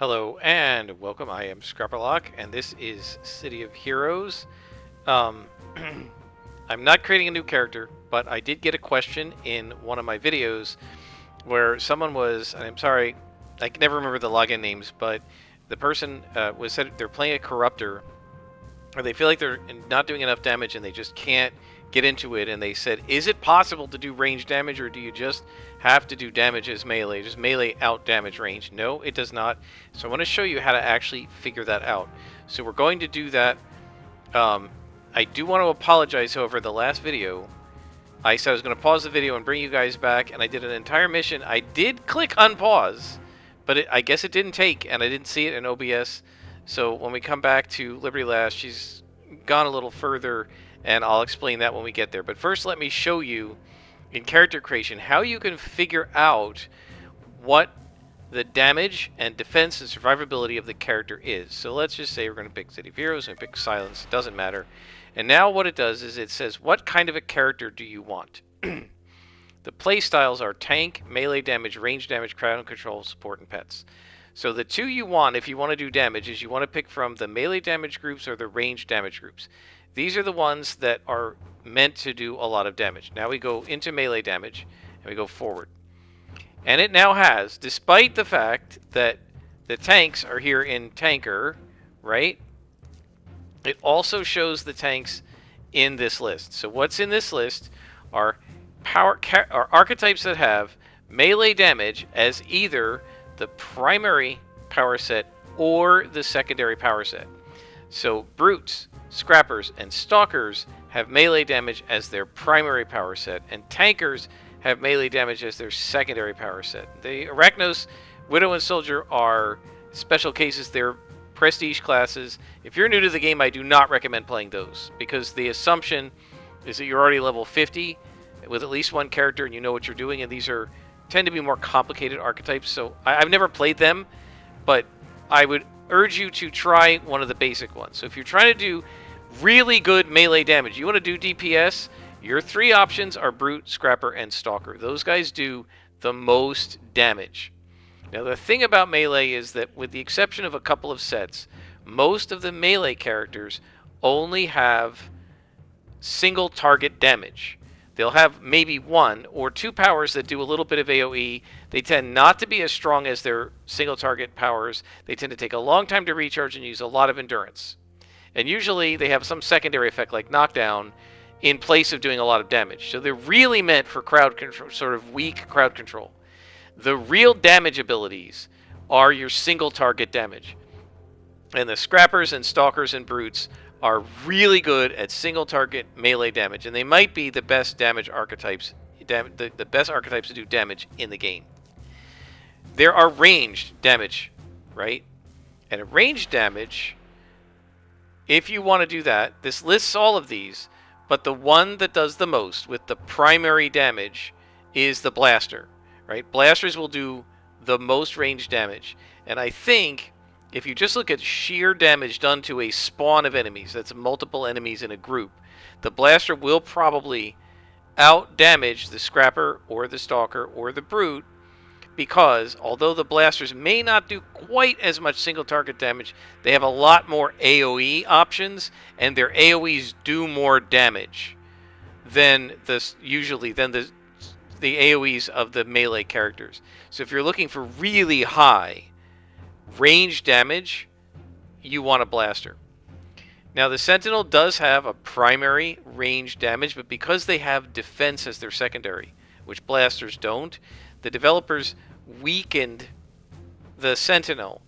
Hello and welcome. I am Scrapperlock, and this is City of Heroes. Um, I'm not creating a new character, but I did get a question in one of my videos where someone was, and I'm sorry, I can never remember the login names, but the person was said they're playing a corruptor, or they feel like they're not doing enough damage and they just can't get into it. And they said, is it possible to do range damage, or do you just have to do damage as melee, just melee out damage range? No, it does not. So I want to show you how to actually figure that out. So we're going to do that. I do want to apologize, however, the last video I said I was going to pause the video and bring you guys back, and I did an entire mission. I did click unpause, but I guess it didn't take, and I didn't see it in OBS. So when we come back to Liberty Last, she's gone a little further, and I'll explain that when we get there. But first, let me show you in character creation how you can figure out what the damage and defense and survivability of the character is. So let's just say we're going to pick City of Heroes and pick Silence. It doesn't matter. And now what it does is it says, what kind of a character do you want? The play styles are tank, melee damage, range damage, crowd control, support, and pets. So the two you want, if you want to do damage, is you want to pick from the melee damage groups or the range damage groups. These are the ones that are meant to do a lot of damage. Now we go into melee damage, and we go forward. And it now has, despite the fact that the tanks are here in tanker, right? It also shows the tanks in this list. So what's in this list are archetypes that have melee damage as either the primary power set or the secondary power set. So brutes, scrappers, and stalkers have melee damage as their primary power set, and tankers have melee damage as their secondary power set. The Arachnos, Widow, and Soldier are special cases. They're prestige classes. If you're new to the game, I do not recommend playing those, because the assumption is that you're already level 50 with at least one character and you know what you're doing, and these tend to be more complicated archetypes. So I've never played them, but I would urge you to try one of the basic ones. So if you're trying to do really good melee damage, you want to do DPS, your three options are Brute, Scrapper, and Stalker. Those guys do the most damage. Now the thing about melee is that, with the exception of a couple of sets, most of the melee characters only have single target damage. They'll have maybe one or two powers that do a little bit of AoE. They tend not to be as strong as their single target powers. They tend to take a long time to recharge and use a lot of endurance. And usually they have some secondary effect like knockdown in place of doing a lot of damage. So they're really meant for crowd control, sort of weak crowd control. The real damage abilities are your single target damage. And the Scrappers and Stalkers and Brutes are really good at single target melee damage, and they might be the best damage archetypes, the best archetypes to do damage in the game. There are ranged damage, right? And a ranged damage, if you want to do that, this lists all of these, but the one that does the most with the primary damage is the Blaster. Right? Blasters will do the most range damage. And I think if you just look at sheer damage done to a spawn of enemies, that's multiple enemies in a group, the Blaster will probably out damage the Scrapper or the Stalker or the Brute, because although the Blasters may not do quite as much single target damage, they have a lot more AoE options, and their AoEs do more damage than the AoEs of the melee characters. So if you're looking for really high range damage, you want a Blaster. Now the Sentinel does have a primary range damage, but because they have defense as their secondary, which Blasters don't, the developers weakened the Sentinel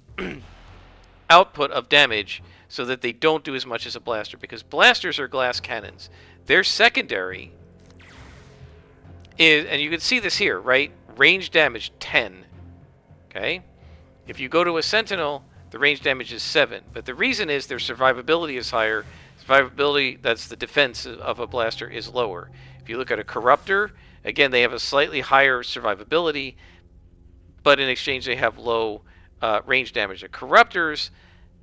output of damage so that they don't do as much as a Blaster, because Blasters are glass cannons. Their secondary is, and you can see this here, right? Range damage 10. Okay? If you go to a Sentinel, the range damage is 7. But the reason is their survivability is higher. Survivability, that's the defense of a Blaster, is lower. If you look at a Corruptor, again, they have a slightly higher survivability, but in exchange they have low range damage. A Corruptor's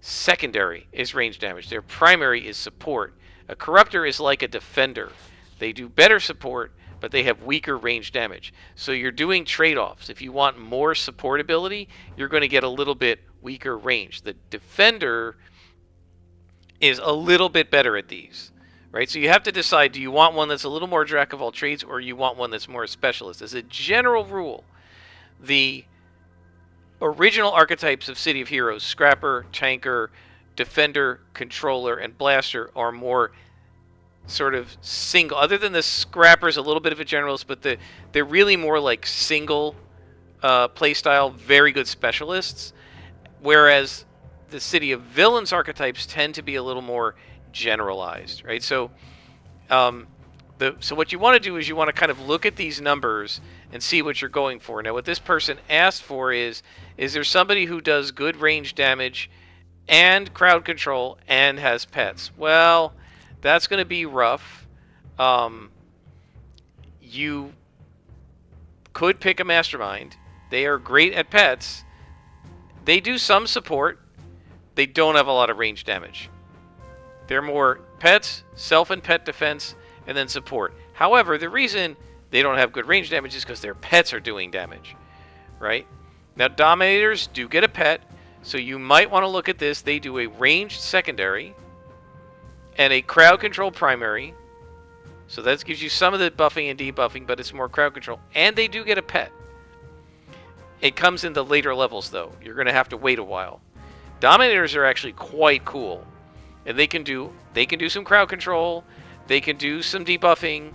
secondary is range damage. Their primary is support. A Corruptor is like a Defender. They do better support, but they have weaker range damage. So you're doing trade-offs. If you want more support ability, you're going to get a little bit weaker range. The defender is a little bit better at these, right? So you have to decide, do you want one that's a little more jack of all trades, or you want one that's more a specialist? As a general rule, the original archetypes of City of Heroes, Scrapper, Tanker, Defender, Controller, and Blaster, are more sort of single. Other than the Scrapper's a little bit of a generalist, but they're really more like single playstyle, very good specialists. Whereas the City of Villains archetypes tend to be a little more generalized, right? So, so what you want to do is you want to kind of look at these numbers and see what you're going for. Now, what this person asked for is there somebody who does good range damage and crowd control and has pets? Well, that's going to be rough. You could pick a mastermind. They are great at pets. They do some support. They don't have a lot of range damage. They're more pets, self and pet defense, and then support. However, the reason they don't have good range damage is because their pets are doing damage, right? Now, Dominators do get a pet, so you might want to look at this. They do a ranged secondary and a crowd control primary. So that gives you some of the buffing and debuffing, but it's more crowd control. And they do get a pet. It comes in the later levels, though. You're going to have to wait a while. Dominators are actually quite cool, and they can do some crowd control, they can do some debuffing,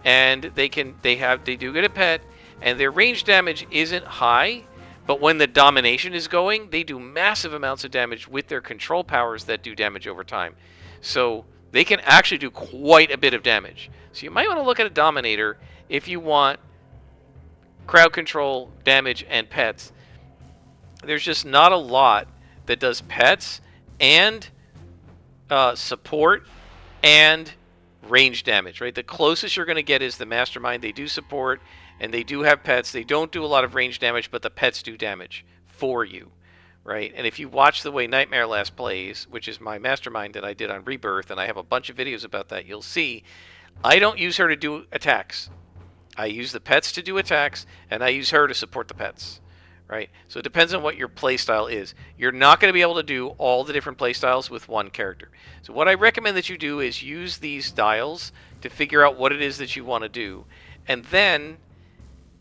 and they do get a pet, and their range damage isn't high, but when the domination is going, they do massive amounts of damage with their control powers that do damage over time. So they can actually do quite a bit of damage. So you might want to look at a Dominator if you want crowd control, damage, and pets. There's just not a lot that does pets and support and range damage, right? The closest you're going to get is the Mastermind. They do support and they do have pets. They don't do a lot of range damage, but the pets do damage for you, right? And if you watch the way Nightmare Last plays, which is my Mastermind that I did on Rebirth, and I have a bunch of videos about that, you'll see I don't use her to do attacks. I use the pets to do attacks, and I use her to support the pets, right? So it depends on what your playstyle is. You're not going to be able to do all the different playstyles with one character. So what I recommend that you do is use these dials to figure out what it is that you want to do. And then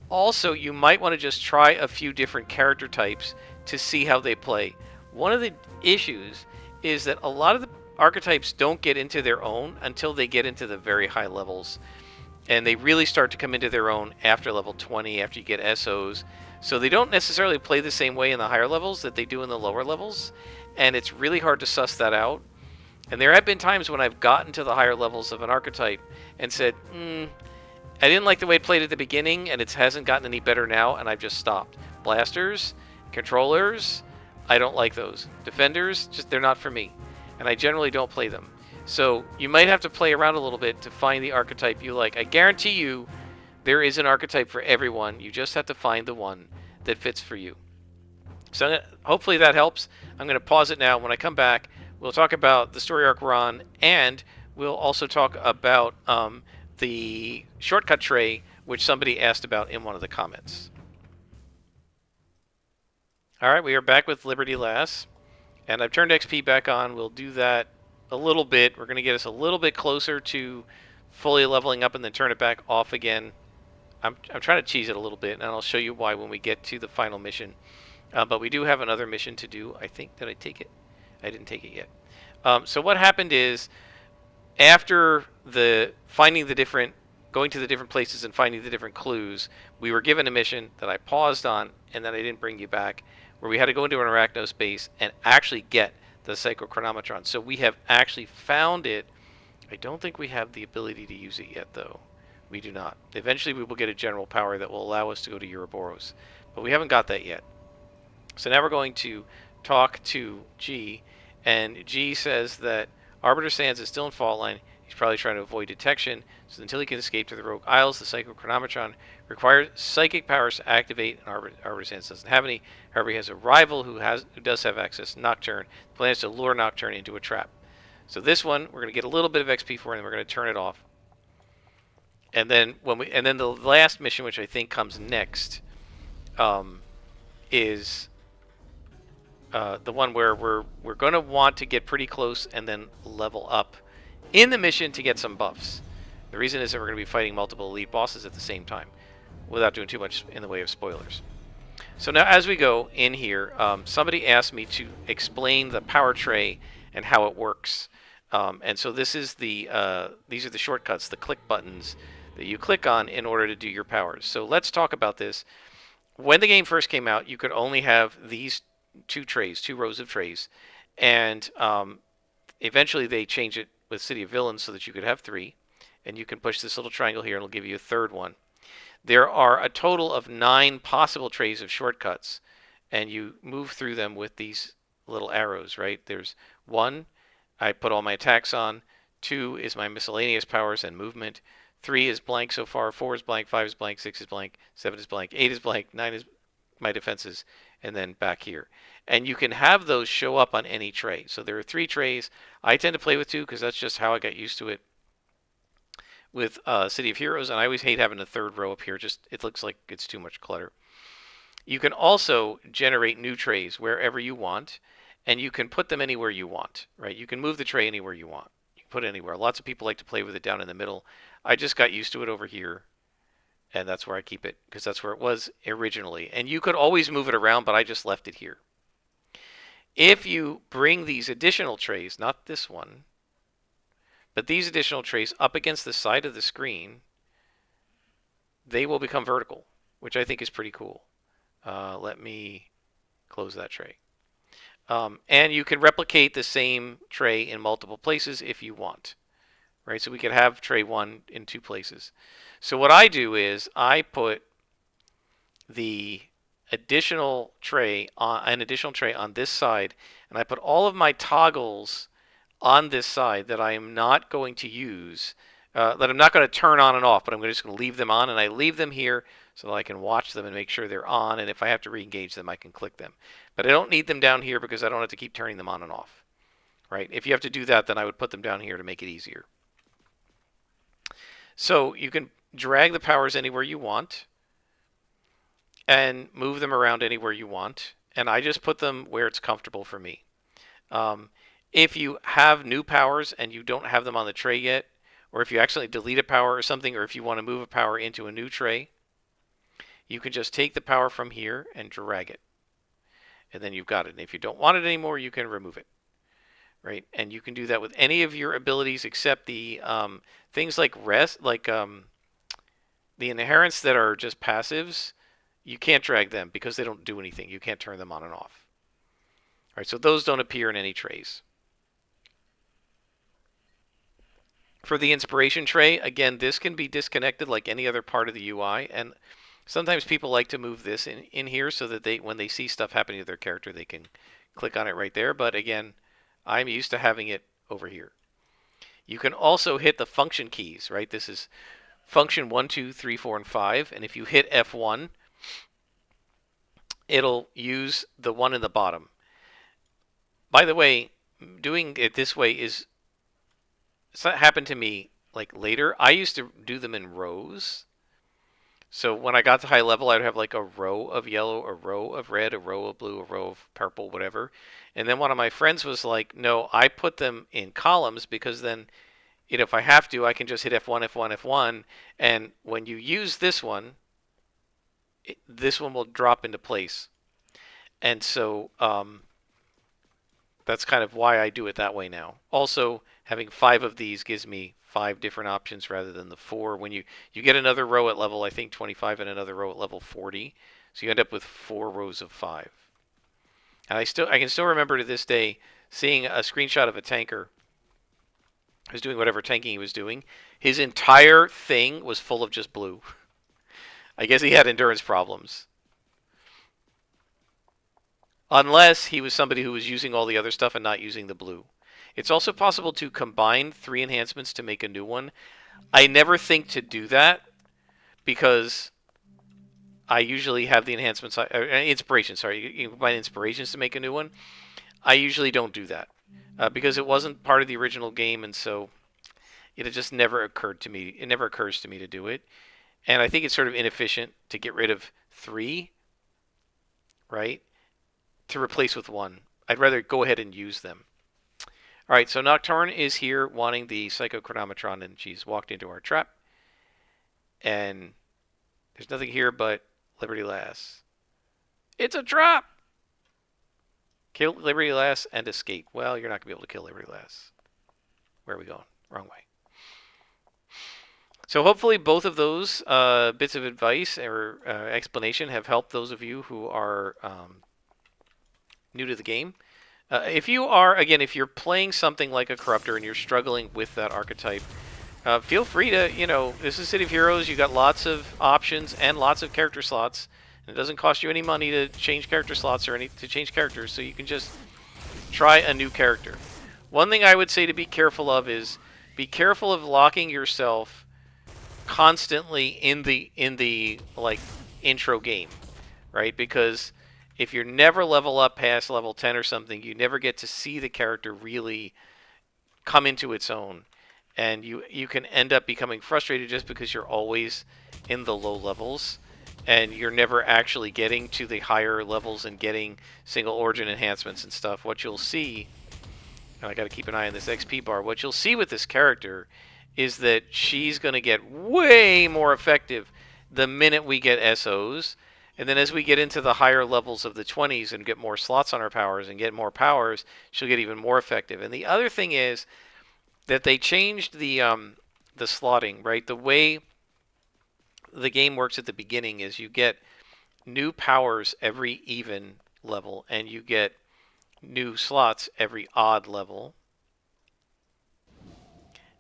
also you might want to just try a few different character types to see how they play. One of the issues is that a lot of the archetypes don't get into their own until they get into the very high levels. And they really start to come into their own after level 20, after you get SOs. So they don't necessarily play the same way in the higher levels that they do in the lower levels. And it's really hard to suss that out. And there have been times when I've gotten to the higher levels of an archetype and said, I didn't like the way it played at the beginning, and it hasn't gotten any better now, and I've just stopped. Blasters, controllers, I don't like those. Defenders, they're not for me. And I generally don't play them. So you might have to play around a little bit to find the archetype you like. I guarantee you there is an archetype for everyone. You just have to find the one that fits for you. So hopefully that helps. I'm going to pause it now. When I come back, we'll talk about the story arc we're on, and we'll also talk about the shortcut tray, which somebody asked about in one of the comments. All right, we are back with Liberty Lass, and I've turned XP back on. We'll do that a little bit. We're going to get us a little bit closer to fully leveling up and then turn it back off again. I'm trying to cheese it a little bit, and I'll show you why when we get to the final mission. But we do have another mission to do. I think that I take it. I didn't take it yet. So what happened is, after going to the different places and finding the different clues, we were given a mission that I paused on and that I didn't bring you back, where we had to go into an arachno space and actually get the psychochronometron. So we have actually found it. I don't think we have the ability to use it yet, though. We do not. Eventually we will get a general power that will allow us to go to Ouroboros, but we haven't got that yet. So now we're going to talk to G, and G says that Arbiter Sands is still in Faultline. He's probably trying to avoid detection, so until he can escape to the Rogue Isles, the psychochronometron requires psychic powers to activate, and Arbiter Sands doesn't have any. However, he has a rival who does have access, Nocturne. The plan is to lure Nocturne into a trap. So this one, we're going to get a little bit of XP for, and then we're going to turn it off. And then the last mission, which I think comes next, is the one where we're going to want to get pretty close and then level up in the mission to get some buffs. The reason is that we're going to be fighting multiple elite bosses at the same time, without doing too much in the way of spoilers. So now, as we go in here, somebody asked me to explain the power tray and how it works. And so this is these are the shortcuts, the click buttons that you click on in order to do your powers. So let's talk about this. When the game first came out, you could only have these two rows of trays, and eventually they changed it with City of Villains so that you could have three, and you can push this little triangle here and it'll give you a third one. There are a total of 9 possible trays of shortcuts, and you move through them with these little arrows, right? There's 1, I put all my attacks on. 2 is my miscellaneous powers and movement. 3 is blank so far. 4 is blank. 5 is blank. 6 is blank. 7 is blank. 8 is blank. 9 is my defenses, and then back here. And you can have those show up on any tray. So there are 3 trays. I tend to play with 2 because that's just how I got used to it with City of Heroes, and I always hate having a third row up here. Just it looks like it's too much clutter. You can also generate new trays wherever you want, and you can put them anywhere you want, right? You can move the tray anywhere you want. You can put it anywhere. Lots of people like to play with it down in the middle. I just got used to it over here, and that's where I keep it because that's where it was originally. And you could always move it around, but I just left it here. If you bring these additional trays, not this one, but these additional trays up against the side of the screen, they will become vertical, which I think is pretty cool. Let me close that tray. And you can replicate the same tray in multiple places if you want, right? So we could have tray 1 in 2 places. So what I do is I put the additional tray on this side, and I put all of my toggles on this side that I am not going to use, that I'm not going to turn on and off, but I'm just going to leave them on, and I leave them here so that I can watch them and make sure they're on, and if I have to re-engage them, I can click them. But I don't need them down here because I don't have to keep turning them on and off, right? If you have to do that, then I would put them down here to make it easier. So you can drag the powers anywhere you want and move them around anywhere you want, and I just put them where it's comfortable for me. If you have new powers and you don't have them on the tray yet, or if you accidentally delete a power or something, or if you want to move a power into a new tray, you can just take the power from here and drag it. And then you've got it. And if you don't want it anymore, you can remove it. Right? And you can do that with any of your abilities except the things like the inherents that are just passives. You can't drag them because they don't do anything. You can't turn them on and off. All right, so those don't appear in any trays. For the inspiration tray, again, this can be disconnected like any other part of the UI, and sometimes people like to move this in here so that when they see stuff happening to their character, they can click on it right there. But again, I'm used to having it over here. You can also hit the function keys, right? This is function 1, 2, 3, 4, and 5, and if you hit F1, it'll use the one in the bottom. By the way, doing it this way is happened to me like later. I used to do them in rows. So when I got to high level, I'd have like a row of yellow, a row of red, a row of blue, a row of purple, whatever. And then one of my friends was like, no, I put them in columns because then, if I have to, I can just hit F1, F1, F1. And when you use this one, this one will drop into place. And so that's kind of why I do it that way now. Also, having 5 of these gives me 5 different options rather than the 4. When you get another row at level, I think 25, and another row at level 40, so you end up with 4 rows of 5. And I can still remember to this day seeing a screenshot of a tanker who was doing whatever tanking he was doing. His entire thing was full of just blue. I guess he had endurance problems. Unless he was somebody who was using all the other stuff and not using the blue. It's also possible to combine 3 enhancements to make a new one. I never think to do that because I usually have the enhancements, inspiration, sorry, you combine inspirations to make a new one. I usually don't do that because it wasn't part of the original game, and so it just never occurred to me. It never occurs to me to do it. And I think it's sort of inefficient to get rid of 3, right? to replace with one. I'd rather go ahead and use them. All right, so Nocturne is here wanting the Psychochronometron, and she's walked into our trap. And there's nothing here but Liberty Lass. It's a trap! Kill Liberty Lass and escape. Well, you're not going to be able to kill Liberty Lass. Where are we going? Wrong way. So hopefully both of those bits of advice or explanation have helped those of you who are new to the game. If you are, again, if you're playing something like a Corruptor and you're struggling with that archetype, feel free to, this is City of Heroes. You got lots of options and lots of character slots. And it doesn't cost you any money to change character slots or to change characters, so you can just try a new character. One thing I would say to be careful of is be careful of locking yourself constantly in the like intro game, right? Because if you never level up past level 10 or something, you never get to see the character really come into its own, and you can end up becoming frustrated just because you're always in the low levels and you're never actually getting to the higher levels and getting single origin enhancements and stuff. What you'll see, and I got to keep an eye on this XP bar, what you'll see with this character is that she's going to get way more effective the minute we get SOs. And then as we get into the higher levels of the 20s and get more slots on our powers and get more powers, she'll get even more effective. And the other thing is that they changed the slotting, right? The way the game works at the beginning is you get new powers every even level, and you get new slots every odd level.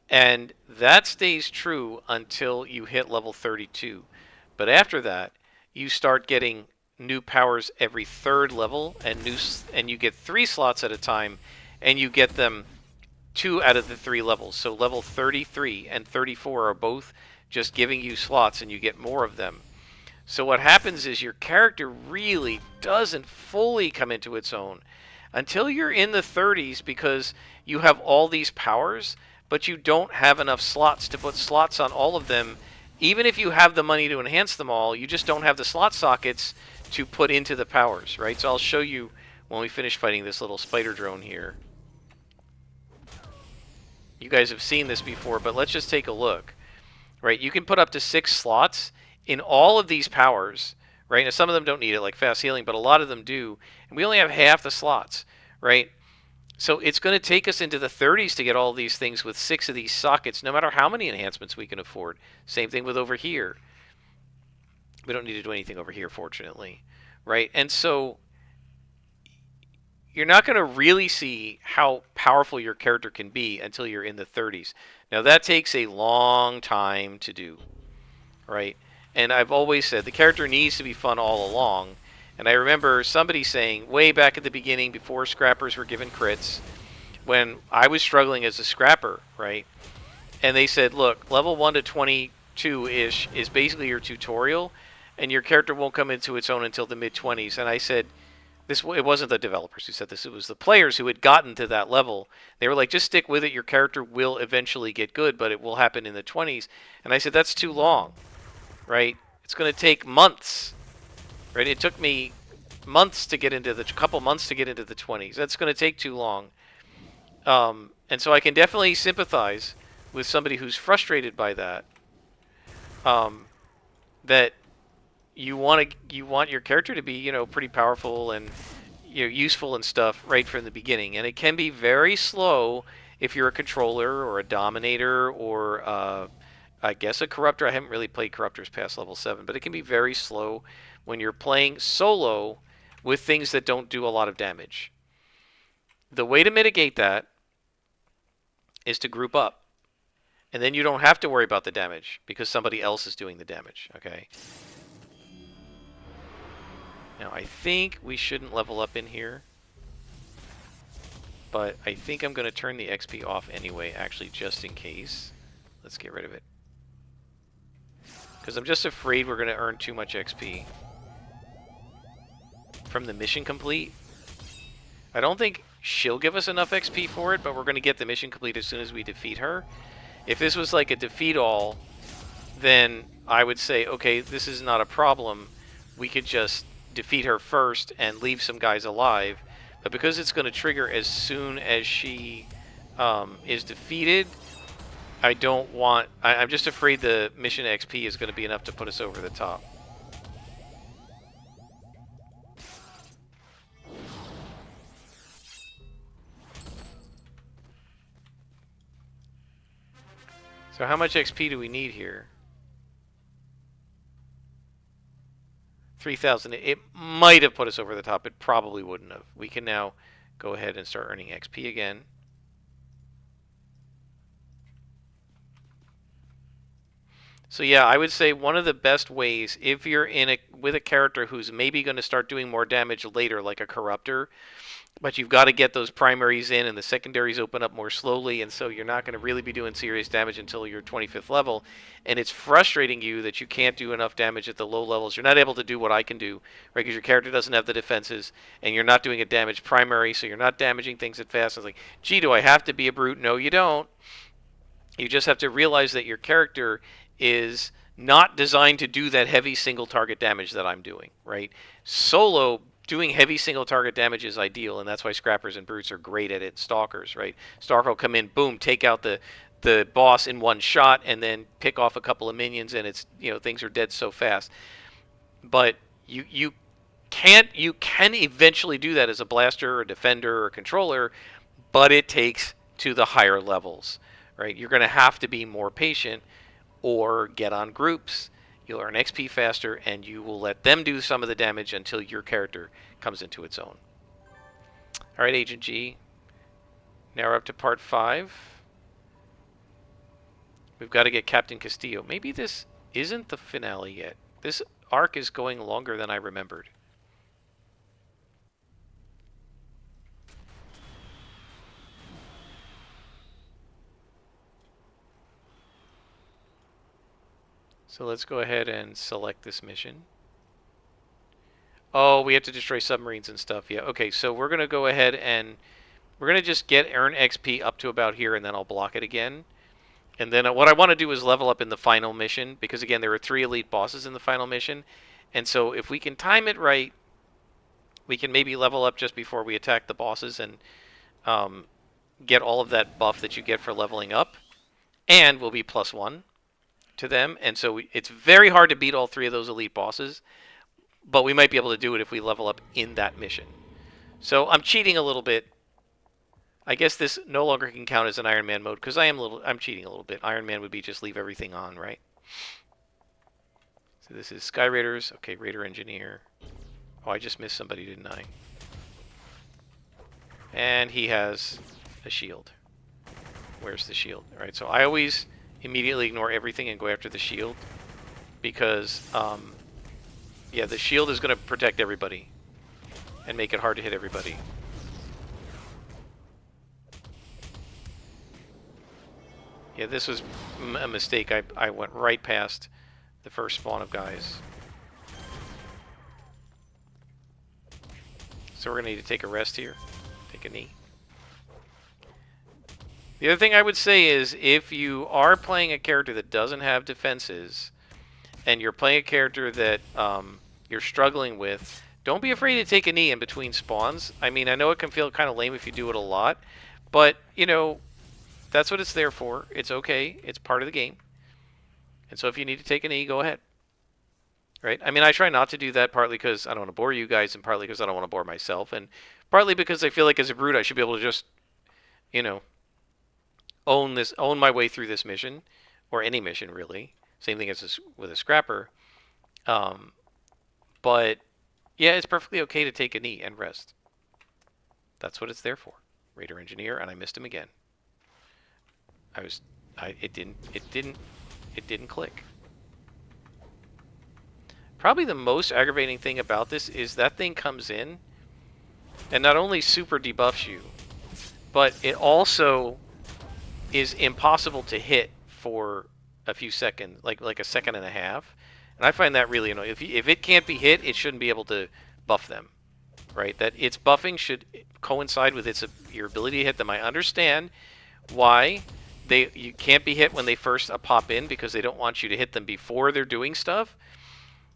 And that stays true until you hit level 32. But after that, you start getting new powers every third level, and you get 3 slots at a time, and you get them 2 out of the 3 levels. So level 33 and 34 are both just giving you slots, and you get more of them. So what happens is your character really doesn't fully come into its own until you're in the 30s, because you have all these powers, but you don't have enough slots to put slots on all of them. Even if you have the money to enhance them all, you just don't have the slot sockets to put into the powers, right? So I'll show you when we finish fighting this little spider drone here. You guys have seen this before, but let's just take a look. Right, you can put up to 6 slots in all of these powers, right? Now, some of them don't need it, like fast healing, but a lot of them do. And we only have half the slots, right? So it's going to take us into the 30s to get all these things with 6 of these sockets, no matter how many enhancements we can afford. Same thing with over here. We don't need to do anything over here, fortunately, right? And so you're not going to really see how powerful your character can be until you're in the 30s. Now, that takes a long time to do, right? And I've always said the character needs to be fun all along. And I remember somebody saying way back at the beginning, before scrappers were given crits, when I was struggling as a scrapper, right? And they said, look, level 1 to 22-ish is basically your tutorial, and your character won't come into its own until the mid-20s. And I said, it wasn't the developers who said this, it was the players who had gotten to that level. They were like, just stick with it, your character will eventually get good, but it will happen in the 20s. And I said, that's too long, right? It's going to take months, right? It took me months to get into couple months to get into the 20s. That's going to take too long. And so I can definitely sympathize with somebody who's frustrated by that. That you want your character to be, pretty powerful and useful and stuff right from the beginning. And it can be very slow if you're a controller or a dominator or I guess a corruptor. I haven't really played corruptors past level 7, but it can be very slow when you're playing solo with things that don't do a lot of damage. The way to mitigate that is to group up. And then you don't have to worry about the damage because somebody else is doing the damage, okay? Now, I think we shouldn't level up in here. But I think I'm going to turn the XP off anyway, actually, just in case. Let's get rid of it. Because I'm just afraid we're going to earn too much XP from the mission complete. I don't think she'll give us enough XP for it, but we're going to get the mission complete as soon as we defeat her. If this was like a defeat all, then I would say, okay, this is not a problem. We could just defeat her first and leave some guys alive. But because it's going to trigger as soon as she is defeated, I don't want... I'm just afraid the mission XP is going to be enough to put us over the top. So how much XP do we need here? 3,000. It might have put us over the top. It probably wouldn't have. We can now go ahead and start earning XP again. So yeah, I would say one of the best ways, if you're with a character who's maybe going to start doing more damage later, like a Corruptor, but you've got to get those primaries in and the secondaries open up more slowly, and so you're not going to really be doing serious damage until you're 25th level, and it's frustrating you that you can't do enough damage at the low levels. You're not able to do what I can do, right, because your character doesn't have the defenses, and you're not doing a damage primary, so you're not damaging things at fast. It's like, gee, do I have to be a brute? No, you don't. You just have to realize that your character is not designed to do that heavy single target damage that I'm doing, right? Solo, doing heavy single target damage is ideal, and that's why Scrappers and Brutes are great at it. Stalkers, right? Stalker will come in, boom, take out the boss in one shot, and then pick off a couple of minions, and it's, you know, things are dead so fast. But you can eventually do that as a blaster or defender or controller, but it takes to the higher levels, right? You're going to have to be more patient or get on groups. You'll earn XP faster, and you will let them do some of the damage until your character comes into its own. All right, Agent G. Now we're up to part 5. We've got to get Captain Castillo. Maybe this isn't the finale yet. This arc is going longer than I remembered. So let's go ahead and select this mission. Oh, we have to destroy submarines and stuff. Yeah, okay, so we're going to go ahead and we're going to just earn XP up to about here, and then I'll block it again. And then what I want to do is level up in the final mission, because again, there are 3 elite bosses in the final mission. And so if we can time it right, we can maybe level up just before we attack the bosses and get all of that buff that you get for leveling up. And we'll be +1 to them. And so it's very hard to beat all 3 of those elite bosses, but we might be able to do it if we level up in that mission. So I'm cheating a little bit. I guess this no longer can count as an Iron Man mode, because I'm cheating a little bit. Iron Man would be just leave everything on, right? So this is Sky Raiders. Okay, Raider Engineer. Oh, I just missed somebody, didn't I? And he has a shield. Where's the shield? All right, so I always immediately ignore everything and go after the shield, because yeah, the shield is going to protect everybody and make it hard to hit everybody. Yeah, this was a mistake. I went right past the first spawn of guys. So we're going to need to take a rest here. Take a knee. The other thing I would say is, if you are playing a character that doesn't have defenses, and you're playing a character that you're struggling with, don't be afraid to take a knee in between spawns. I mean, I know it can feel kind of lame if you do it a lot, but, you know, that's what it's there for. It's okay. It's part of the game. And so if you need to take a knee, go ahead. Right? I mean, I try not to do that, partly because I don't want to bore you guys, and partly because I don't want to bore myself, and partly because I feel like as a brute I should be able to just, you know, own my way through this mission, or any mission really. Same thing as with a scrapper. But yeah, it's perfectly okay to take a knee and rest. That's what it's there for. Raider Engineer, and I missed him again. It didn't click. Probably the most aggravating thing about this is that thing comes in and not only super debuffs you, but it also is impossible to hit for a few seconds, like a second and a half. And I find that really annoying. If it can't be hit, it shouldn't be able to buff them, right? That its buffing should coincide with your ability to hit them. I understand why you can't be hit when they first pop in, because they don't want you to hit them before they're doing stuff.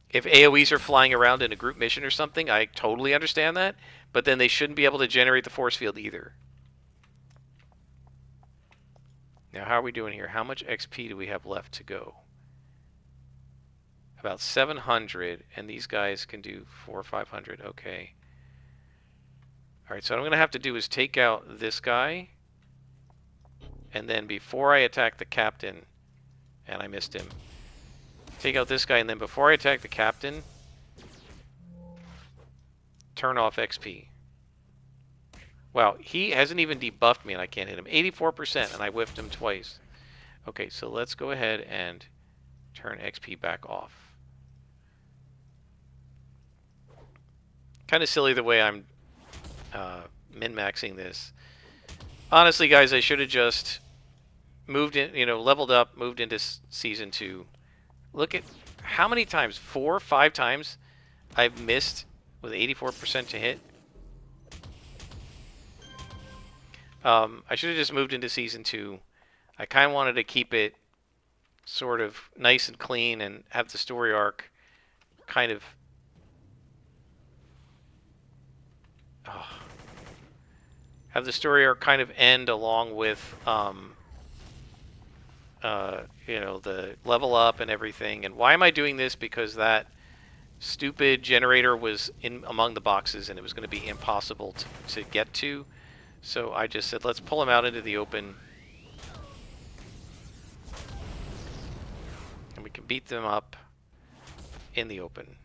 If AoEs are flying around in a group mission or something, I totally understand that, but then they shouldn't be able to generate the force field either. Now, how are we doing here? How much XP do we have left to go? About 700, and these guys can do 400 or 500. Okay. All right, so what I'm going to have to do is take out this guy, and then before I attack the captain, and I missed him, take out this guy, and then before I attack the captain, turn off XP. Wow, he hasn't even debuffed me, and I can't hit him. 84%, and I whiffed him twice. Okay, so let's go ahead and turn XP back off. Kind of silly the way I'm min-maxing this. Honestly, guys, I should have just moved in, leveled up, moved into Season 2. Look at how many times, 4 or 5 times, I've missed with 84% to hit. I should have just moved into Season 2. I kind of wanted to keep it sort of nice and clean and have the story arc kind of... have the story arc kind of end along with, the level up and everything. And why am I doing this? Because that stupid generator was in among the boxes and it was going to be impossible to get to. So I just said, let's pull him out into the open. And we can beat them up in the open.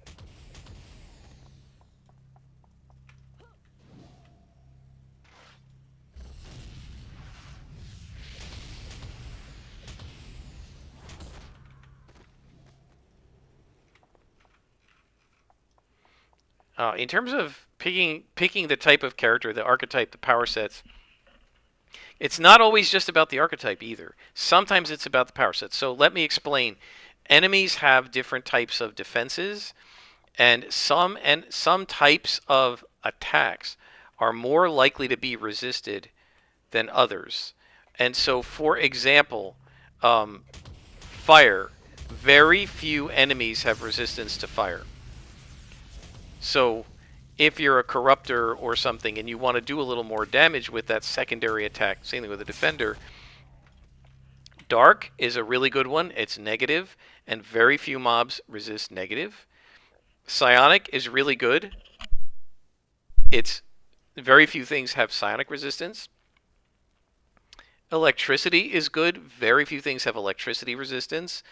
In terms of picking the type of character, the archetype, the power sets, it's not always just about the archetype either. Sometimes it's about the power sets. So let me explain. Enemies have different types of defenses, and some types of attacks are more likely to be resisted than others. And so, for example, fire. Very few enemies have resistance to fire. So if you're a corruptor or something and you want to do a little more damage with that secondary attack, same thing with a defender, dark is a really good one. It's negative, and very few mobs resist negative. Psionic is really good. It's very few things have psionic resistance. Electricity is good. Very few things have electricity resistance.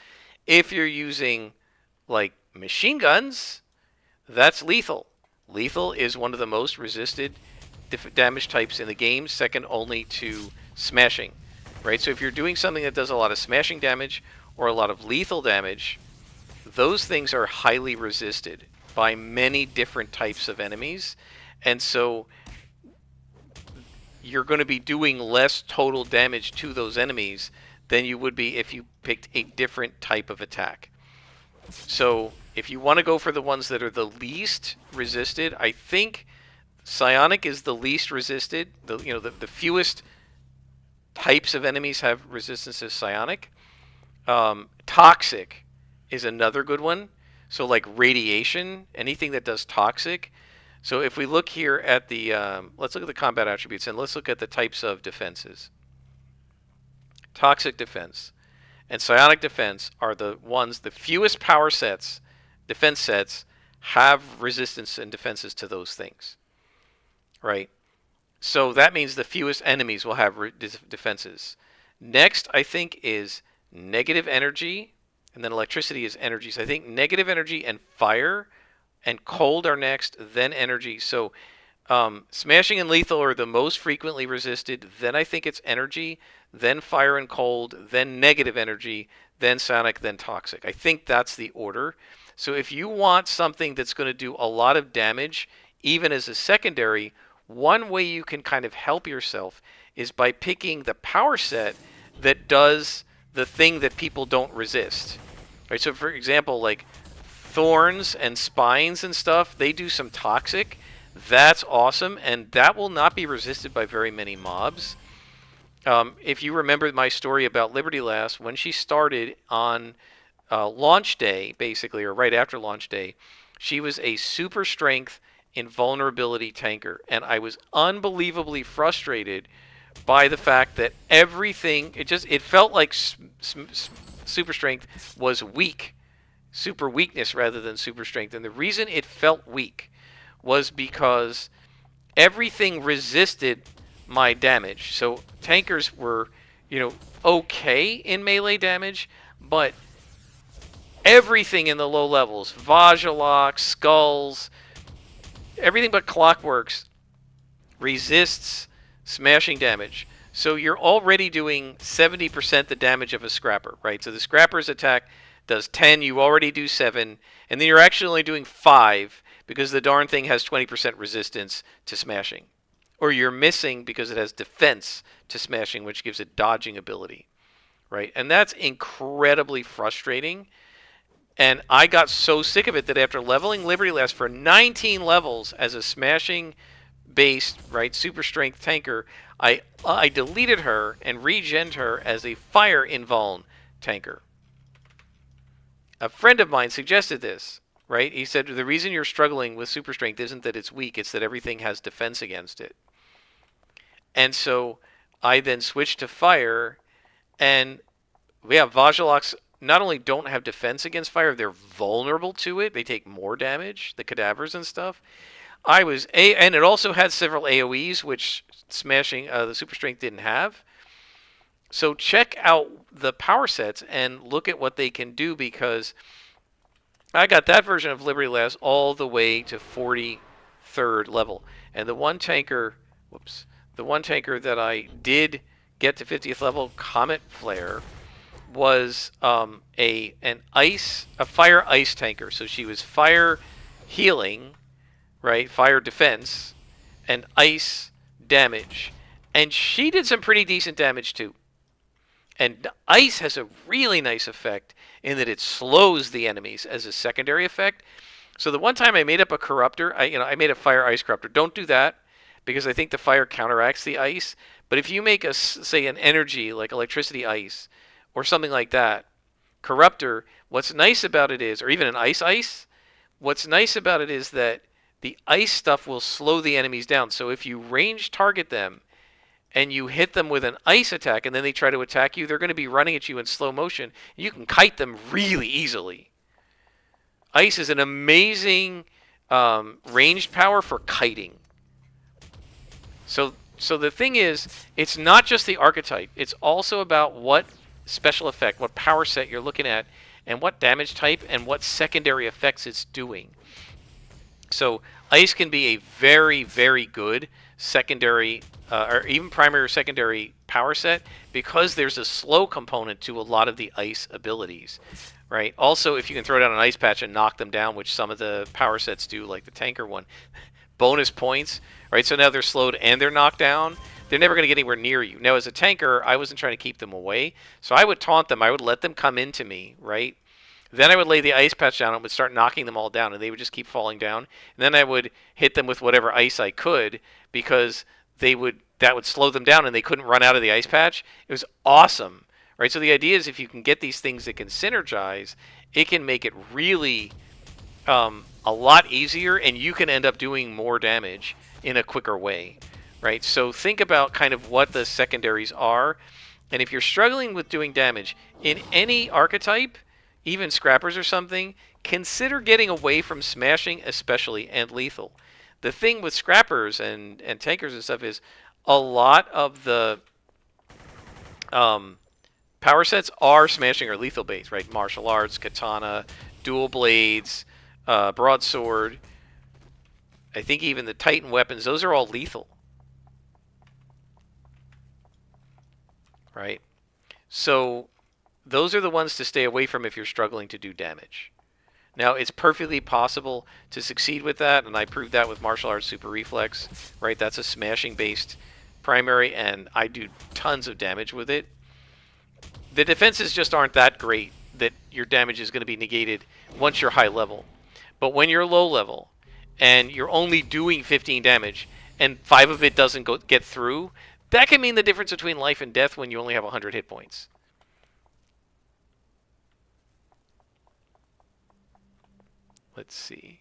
If you're using like machine guns, that's lethal. Lethal is one of the most resisted damage types in the game, second only to smashing. Right? So if you're doing something that does a lot of smashing damage or a lot of lethal damage, those things are highly resisted by many different types of enemies. And so you're going to be doing less total damage to those enemies than you would be if you picked a different type of attack. So if you want to go for the ones that are the least resisted, I think psionic is the least resisted. The fewest types of enemies have resistance to psionic. Toxic is another good one. So like radiation, anything that does toxic. So if we look here at the, let's look at the combat attributes and let's look at the types of defenses. Toxic defense and psionic defense are the ones, the fewest power sets, defense sets, have resistance and defenses to those things. Right? So that means the fewest enemies will have defenses. Next, I think, is negative energy, and then electricity is energy. So I think negative energy and fire and cold are next, then energy. So smashing and lethal are the most frequently resisted. Then I think it's energy, then fire and cold, then negative energy, then psionic, then toxic. I think that's the order. So if you want something that's going to do a lot of damage, even as a secondary, one way you can kind of help yourself is by picking the power set that does the thing that people don't resist. Right? So for example, like thorns and spines and stuff, they do some toxic. That's awesome, and that will not be resisted by very many mobs. If you remember my story about Liberty Lass, when she started on launch day, basically, or right after launch day, she was a super strength invulnerability tanker, and I was unbelievably frustrated by the fact that everything it felt like super strength was weak, super weakness rather than super strength, and the reason it felt weak was because everything resisted my damage. So tankers were, okay in melee damage, but everything in the low levels, Vajalock, Skulls, everything but Clockworks resists smashing damage. So you're already doing 70% the damage of a Scrapper, right? So the Scrapper's attack does 10, you already do 7, and then you're actually only doing 5 because the darn thing has 20% resistance to smashing. Or you're missing because it has defense to smashing, which gives it dodging ability, right? And that's incredibly frustrating. And I got so sick of it that after leveling Liberty Lass for 19 levels as a smashing based, right, super strength tanker, I deleted her and regened her as a fire invuln tanker. A friend of mine suggested this, right? He said the reason you're struggling with super strength isn't that it's weak, it's that everything has defense against it. And so I then switched to fire, and Vajalocks not only don't have defense against fire, they're vulnerable to it. They take more damage, the cadavers and stuff. And it also had several AoEs, which smashing the super strength didn't have. So check out the power sets and look at what they can do, because I got that version of Liberty Lass all the way to 43rd level, and the one tanker that I did get to 50th level, Comet Flare, was a fire ice tanker. So she was fire healing, right? Fire defense and ice damage. And she did some pretty decent damage too. And ice has a really nice effect in that it slows the enemies as a secondary effect. So the one time I made up a corruptor, I made a fire ice corruptor. Don't do that because I think the fire counteracts the ice. But if you make say an energy like electricity ice or something like that, corruptor, what's nice about it is, or even an ice, what's nice about it is that the ice stuff will slow the enemies down. So if you range target them and you hit them with an ice attack and then they try to attack you, they're going to be running at you in slow motion. You can kite them really easily. Ice is an amazing ranged power for kiting. So the thing is, it's not just the archetype. It's also about what special effect, what power set you're looking at, and what damage type and what secondary effects it's doing. So ice can be a very, very good secondary or even primary or secondary power set because there's a slow component to a lot of the ice abilities, right? Also, if you can throw down an ice patch and knock them down, which some of the power sets do, like the tanker one, bonus points, right? So now they're slowed and they're knocked down. They're never going to get anywhere near you. Now, as a tanker, I wasn't trying to keep them away, so I would taunt them. I would let them come into me, right? Then I would lay the ice patch down and would start knocking them all down, and they would just keep falling down. And then I would hit them with whatever ice I could because that would slow them down and they couldn't run out of the ice patch. It was awesome, right? So the idea is if you can get these things that can synergize, it can make it really a lot easier, and you can end up doing more damage in a quicker way, right? So think about kind of what the secondaries are, and if you're struggling with doing damage in any archetype, even scrappers or something, consider getting away from smashing especially and lethal. The thing with scrappers and tankers and stuff is a lot of the power sets are smashing or lethal based, right? Martial arts, katana, dual blades, broadsword. I think even the Titan weapons, those are all lethal, right? So those are the ones to stay away from if you're struggling to do damage. Now, it's perfectly possible to succeed with that, and I proved that with martial arts super reflex, right? That's a smashing-based primary, and I do tons of damage with it. The defenses just aren't that great that your damage is going to be negated once you're high level. But when you're low level, and you're only doing 15 damage, and 5 of it doesn't get through, that can mean the difference between life and death when you only have 100 hit points. Let's see.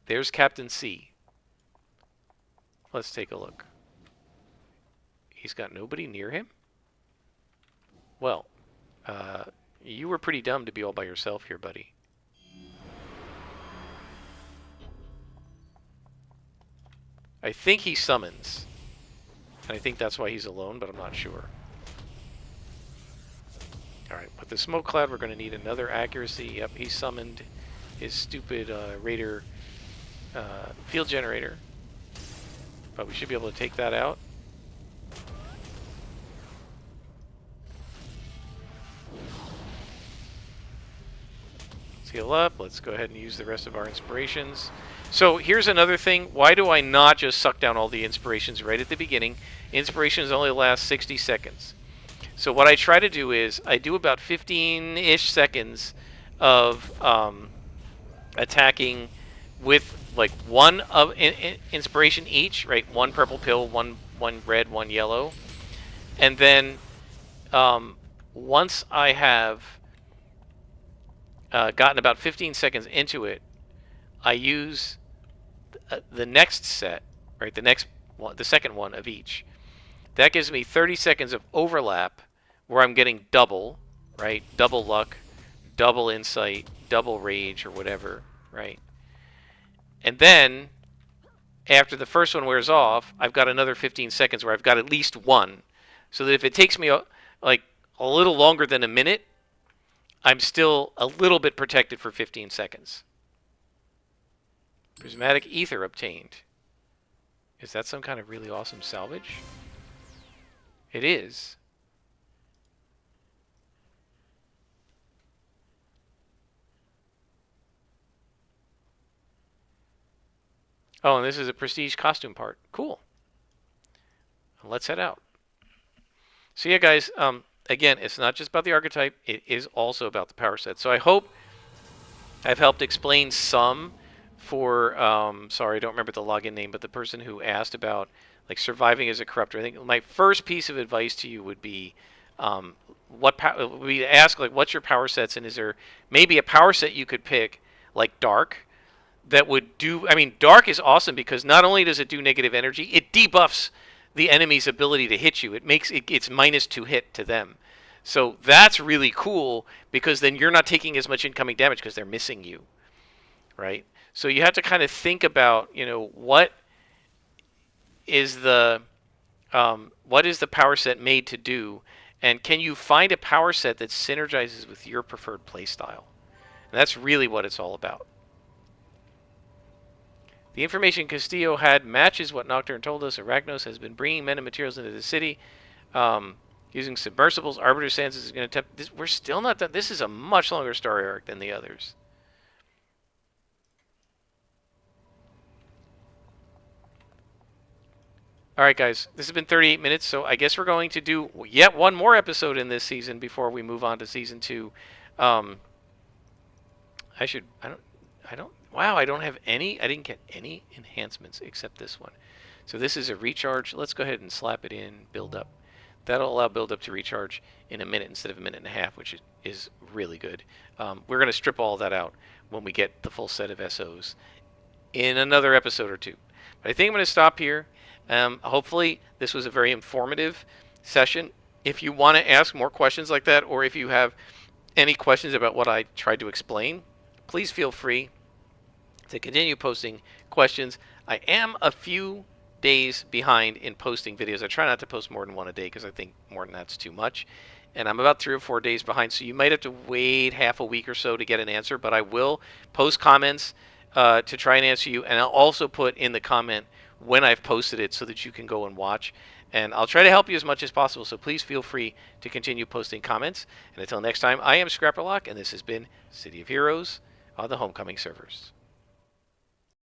There's Captain C. Let's take a look. He's got nobody near him? Well, you were pretty dumb to be all by yourself here, buddy. I think he summons. And I think that's why he's alone, but I'm not sure. Alright, with the smoke cloud, we're going to need another accuracy. Yep, he summoned his stupid Raider field generator. But we should be able to take that out. Let's heal up. Let's go ahead and use the rest of our inspirations. So here's another thing. Why do I not just suck down all the inspirations right at the beginning? Inspirations only last 60 seconds. So what I try to do is I do about 15-ish seconds of attacking with like one of inspiration each, right? One purple pill, one red, one yellow. And then once I have gotten about 15 seconds into it, I use the next set, right? The next one, the second one of each. That gives me 30 seconds of overlap where I'm getting double, right? Double luck, double insight, double rage, or whatever, right? And then after the first one wears off, I've got another 15 seconds where I've got at least one. So that if it takes me like a little longer than a minute, I'm still a little bit protected for 15 seconds. Prismatic ether obtained. Is that some kind of really awesome salvage? It is. Oh, and this is a prestige costume part. Cool. Let's head out. So yeah, guys, again, it's not just about the archetype. It is also about the power set. So I hope I've helped explain some for, sorry, I don't remember the login name, but the person who asked about like surviving as a corruptor. I think my first piece of advice to you would be, we ask like, what's your power sets, and is there maybe a power set you could pick, like Dark, that would do. I mean, Dark is awesome because not only does it do negative energy, it debuffs the enemy's ability to hit you. It makes it's -2 hit to them. So that's really cool because then you're not taking as much incoming damage because they're missing you, right? So you have to kind of think about, you know, what is the power set made to do, and can you find a power set that synergizes with your preferred playstyle? And that's really what it's all about. The information Castillo had matches what Nocturne told us. Arachnos has been bringing men and materials into the city using submersibles. Arbiter Sands is going to attempt this. We're still not done. This is a much longer story arc than the others. All right, guys. This has been 38 minutes, so I guess we're going to do yet one more episode in this season before we move on to season 2. Wow, I don't have any. I didn't get any enhancements except this one. So this is a recharge. Let's go ahead and slap it in, build up. That'll allow build up to recharge in a minute instead of a minute and a half, which is really good. We're going to strip all that out when we get the full set of SOs in another episode or two. But I think I'm going to stop here. Hopefully this was a very informative session. If you want to ask more questions like that, or if you have any questions about what I tried to explain, please feel free to continue posting questions. I am a few days behind in posting videos. I try not to post more than one a day because I think more than that's too much. And I'm about 3 or 4 days behind, so you might have to wait half a week or so to get an answer, but I will post comments to try and answer you, and I'll also put in the comment when I've posted it so that you can go and watch. And I'll try to help you as much as possible, so please feel free to continue posting comments. And until next time, I am Scrapperlock, and this has been City of Heroes on the Homecoming servers.